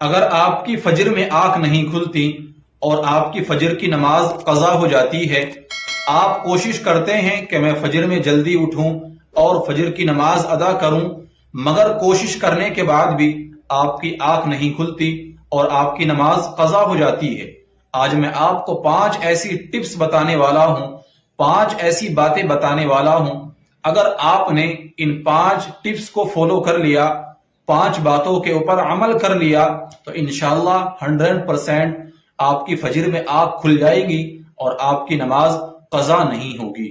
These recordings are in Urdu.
اگر آپ کی فجر میں آنکھ نہیں کھلتی اور آپ کی فجر کی نماز قضا ہو جاتی ہے، آپ کوشش کرتے ہیں کہ میں فجر میں جلدی اٹھوں اور فجر کی نماز ادا کروں، مگر کوشش کرنے کے بعد بھی آپ کی آنکھ نہیں کھلتی اور آپ کی نماز قضا ہو جاتی ہے۔ آج میں آپ کو 5 ایسی ٹپس بتانے والا ہوں، 5 ایسی باتیں بتانے والا ہوں۔ اگر آپ نے ان 5 ٹپس کو فالو کر لیا، 5 باتوں کے اوپر عمل کر لیا، تو انشاءاللہ 100% آپ کی فجر میں آنکھ کھل جائے گی اور آپ کی نماز قضا نہیں ہوگی۔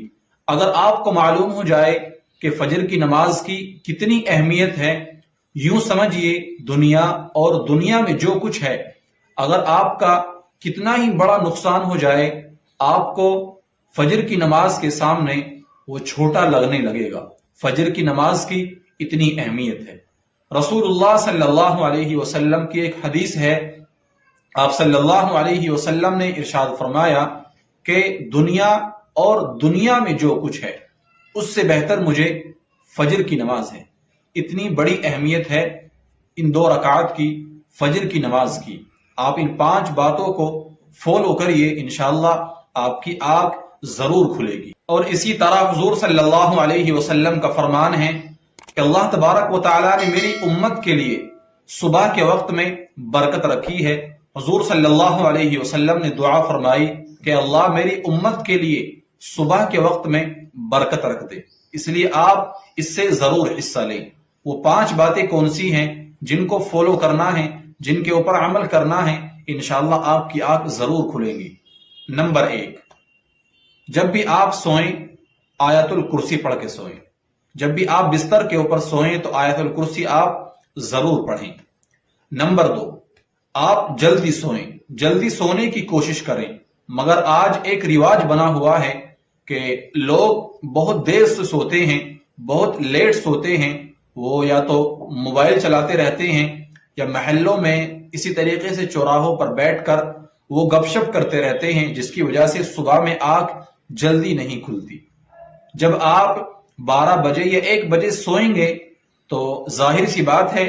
اگر آپ کو معلوم ہو جائے کہ فجر کی نماز کی کتنی اہمیت ہے، یوں سمجھیے دنیا اور دنیا میں جو کچھ ہے، اگر آپ کا کتنا ہی بڑا نقصان ہو جائے، آپ کو فجر کی نماز کے سامنے وہ چھوٹا لگنے لگے گا۔ فجر کی نماز کی اتنی اہمیت ہے۔ رسول اللہ صلی اللہ علیہ وسلم کی ایک حدیث ہے، آپ صلی اللہ علیہ وسلم نے ارشاد فرمایا کہ دنیا اور دنیا میں جو کچھ ہے اس سے بہتر مجھے فجر کی نماز ہے۔ اتنی بڑی اہمیت ہے ان 2 رکعات کی، فجر کی نماز کی۔ آپ ان 5 باتوں کو فالو کریے، انشاءاللہ آپ کی آنکھ ضرور کھلے گی۔ اور اسی طرح حضور صلی اللہ علیہ وسلم کا فرمان ہے کہ اللہ تبارک و تعالیٰ نے میری امت کے لیے صبح کے وقت میں برکت رکھی ہے۔ حضور صلی اللہ علیہ وسلم نے دعا فرمائی کہ اللہ میری امت کے لیے صبح کے وقت میں برکت رکھ دے، اس لیے آپ اس سے ضرور حصہ لیں۔ وہ 5 باتیں کون سی ہیں جن کو فالو کرنا ہے، جن کے اوپر عمل کرنا ہے، انشاءاللہ آپ کی آنکھ ضرور کھلیں گی۔ نمبر 1، جب بھی آپ سوئیں آیت الکرسی پڑھ کے سوئیں۔ جب بھی آپ بستر کے اوپر سوئیں تو آیت الکرسی آپ ضرور پڑھیں۔ نمبر 2، آپ جلدی سوئیں، جلدی سونے کی کوشش کریں، مگر آج ایک رواج بنا ہوا ہے کہ لوگ بہت دیر سے سوتے ہیں، بہت لیٹ سوتے ہیں۔ وہ یا تو موبائل چلاتے رہتے ہیں یا محلوں میں اسی طریقے سے چوراہوں پر بیٹھ کر وہ گپ شپ کرتے رہتے ہیں، جس کی وجہ سے صبح میں آنکھ جلدی نہیں کھلتی۔ جب آپ 12 بجے یا 1 بجے سوئیں گے تو ظاہر سی بات ہے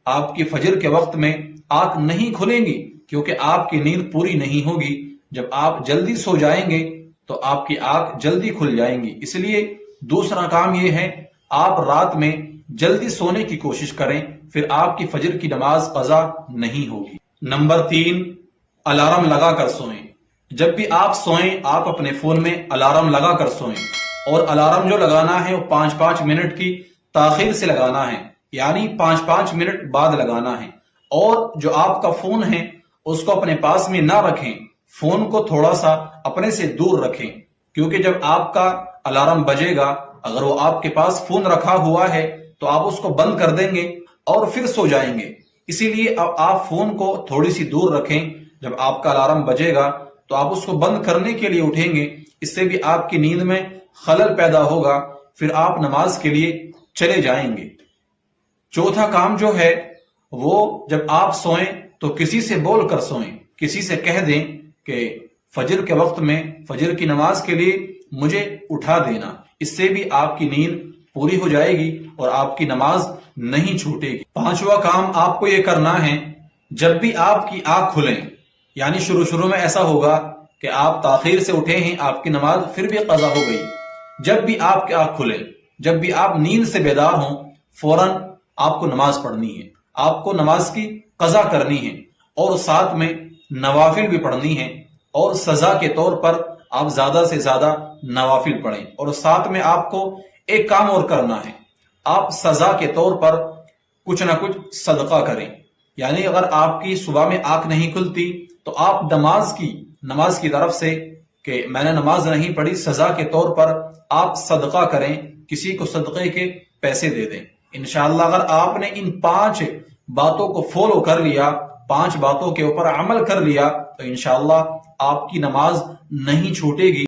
آپ کی فجر کے وقت میں آنکھ نہیں کھلیں گی، کیونکہ آپ کی نیند پوری نہیں ہوگی۔ جب آپ جلدی سو جائیں گے تو آپ کی آنکھ جلدی کھل جائیں گی۔ اس لیے دوسرا کام یہ ہے، آپ رات میں جلدی سونے کی کوشش کریں، پھر آپ کی فجر کی نماز قضا نہیں ہوگی۔ نمبر 3، الارم لگا کر سوئیں۔ جب بھی آپ سوئیں آپ اپنے فون میں الارم لگا کر سوئیں، اور الارم جو لگانا ہے وہ 5-5 منٹ کی تاخیر سے لگانا ہے، یعنی 5-5 منٹ بعد لگانا ہے۔ اور جو آپ کا فون ہے اس کو اپنے پاس میں نہ رکھیں، فون کو تھوڑا سا اپنے سے دور رکھیں، کیونکہ جب آپ کا الارم بجے گا، اگر وہ آپ کے پاس فون رکھا ہوا ہے تو آپ اس کو بند کر دیں گے اور پھر سو جائیں گے۔ اسی لیے اب آپ فون کو تھوڑی سی دور رکھیں۔ جب آپ کا الارم بجے گا تو آپ اس کو بند کرنے کے لیے اٹھیں گے، اس سے بھی آپ کی نیند میں خلل پیدا ہوگا، پھر آپ نماز کے لیے چلے جائیں گے۔ چوتھا کام جو ہے وہ، جب آپ سوئیں تو کسی سے بول کر سوئیں، کسی سے کہہ دیں کہ فجر کے وقت میں فجر کی نماز کے لیے مجھے اٹھا دینا، اس سے بھی آپ کی نیند پوری ہو جائے گی اور آپ کی نماز نہیں چھوٹے گی۔ 5واں کام آپ کو یہ کرنا ہے، جب بھی آپ کی آنکھ کھلیں، یعنی شروع میں ایسا ہوگا کہ آپ تاخیر سے اٹھے ہیں، آپ کی نماز پھر بھی قضا ہو گئی۔ جب بھی آپ کی آنکھ کھلے، جب بھی آپ نیند سے بیدار ہوں، فوراً آپ کو نماز پڑھنی ہے، آپ کو نماز کی قضا کرنی ہے، اور ساتھ میں نوافل بھی پڑھنی ہے، اور سزا کے طور پر آپ زیادہ سے زیادہ نوافل پڑھیں۔ اور ساتھ میں آپ کو ایک کام اور کرنا ہے، آپ سزا کے طور پر کچھ نہ کچھ صدقہ کریں۔ یعنی اگر آپ کی صبح میں آنکھ نہیں کھلتی تو آپ نماز کی طرف سے کہ میں نے نماز نہیں پڑھی، سزا کے طور پر آپ صدقہ کریں، کسی کو صدقے کے پیسے دے دیں۔ انشاءاللہ اگر آپ نے ان 5 باتوں کو فالو کر لیا، 5 باتوں کے اوپر عمل کر لیا، تو انشاءاللہ آپ کی نماز نہیں چھوٹے گی۔